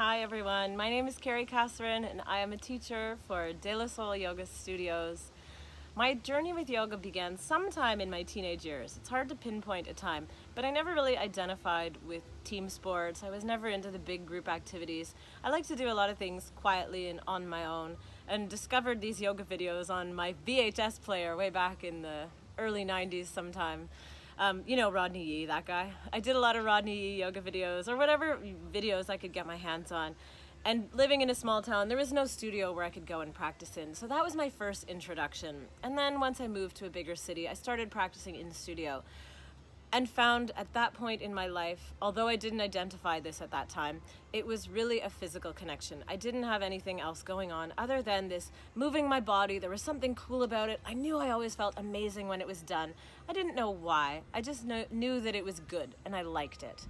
Hi everyone, my name is Kerry Casarin and I am a teacher for De La Soul Yoga Studios. My journey with yoga began sometime in my teenage years. It's hard to pinpoint a time, but I never really identified with team sports. I was never into the big group activities. I like to do a lot of things quietly and on my own, and discovered these yoga videos on my VHS player way back in the early 90s sometime. You know Rodney Yee, that guy. I did a lot of Rodney Yee yoga videos, or whatever videos I could get my hands on. And living in a small town, there was no studio where I could go and practice in. So that was my first introduction. And then once I moved to a bigger city, I started practicing in the studio. And found at that point in my life, although I didn't identify this at that time, it was really a physical connection. I didn't have anything else going on other than this moving my body. There was something cool about it. I knew I always felt amazing when it was done. I didn't know why. I just knew that it was good and I liked it.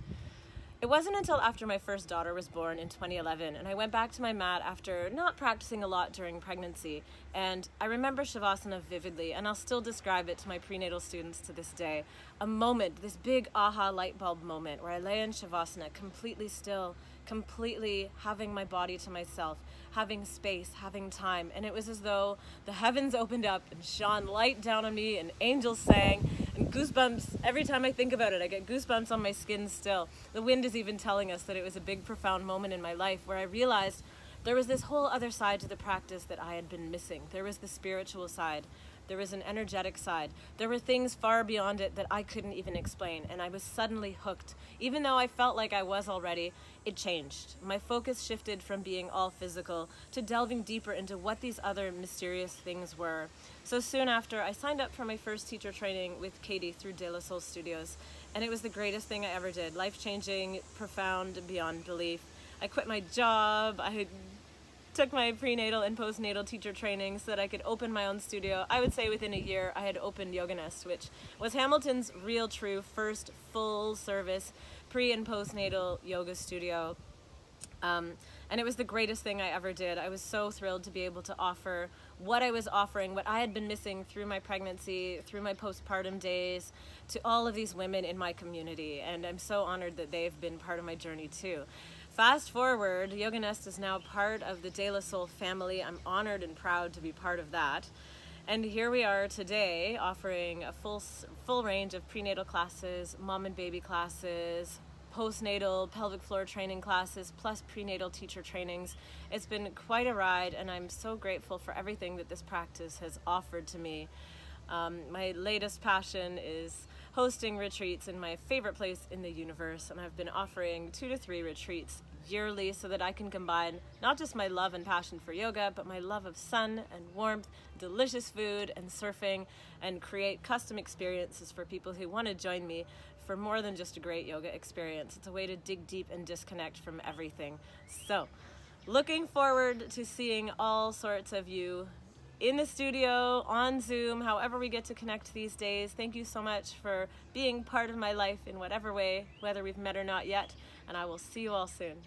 It wasn't until after my first daughter was born in 2011 and I went back to my mat after not practicing a lot during pregnancy, and I remember Shavasana vividly, and I'll still describe it to my prenatal students to this day. A moment, this big aha light bulb moment where I lay in Shavasana completely still, completely having my body to myself, having space, having time, and it was as though the heavens opened up and shone light down on me and angels sang, and goosebumps. Every time I think about it, I get goosebumps on my skin still. The wind is even telling us that it was a big, profound moment in my life where I realized there was this whole other side to the practice that I had been missing. There was the spiritual side. There was an energetic side. There were things far beyond it that I couldn't even explain, and I was suddenly hooked. Even though I felt like I was already, it changed. My focus shifted from being all physical to delving deeper into what these other mysterious things were. So soon after, I signed up for my first teacher training with Katie through De La Soul Studios, and it was the greatest thing I ever did. Life-changing, profound, beyond belief. I quit my job. I took my prenatal and postnatal teacher training so that I could open my own studio. I would say within a year I had opened Yoga Nest, which was Hamilton's real true first full service pre and postnatal yoga studio. And it was the greatest thing I ever did. I was so thrilled to be able to offer what I was offering, what I had been missing through my pregnancy, through my postpartum days, to all of these women in my community. And I'm so honored that they've been part of my journey too. Fast forward, Yoga Nest is now part of the De La Soul family. I'm honored and proud to be part of that. And here we are today offering a full range of prenatal classes, mom and baby classes, postnatal pelvic floor training classes, plus prenatal teacher trainings. It's been quite a ride, and I'm so grateful for everything that this practice has offered to me. My latest passion is hosting retreats in my favorite place in the universe, and I've been offering 2 to 3 retreats yearly so that I can combine not just my love and passion for yoga, but my love of sun and warmth, delicious food and surfing, and create custom experiences for people who want to join me for more than just a great yoga experience. It's a way to dig deep and disconnect from everything. So, looking forward to seeing all sorts of you in the studio, on Zoom, however we get to connect these days. Thank you so much for being part of my life in whatever way, whether we've met or not yet, and I will see you all soon.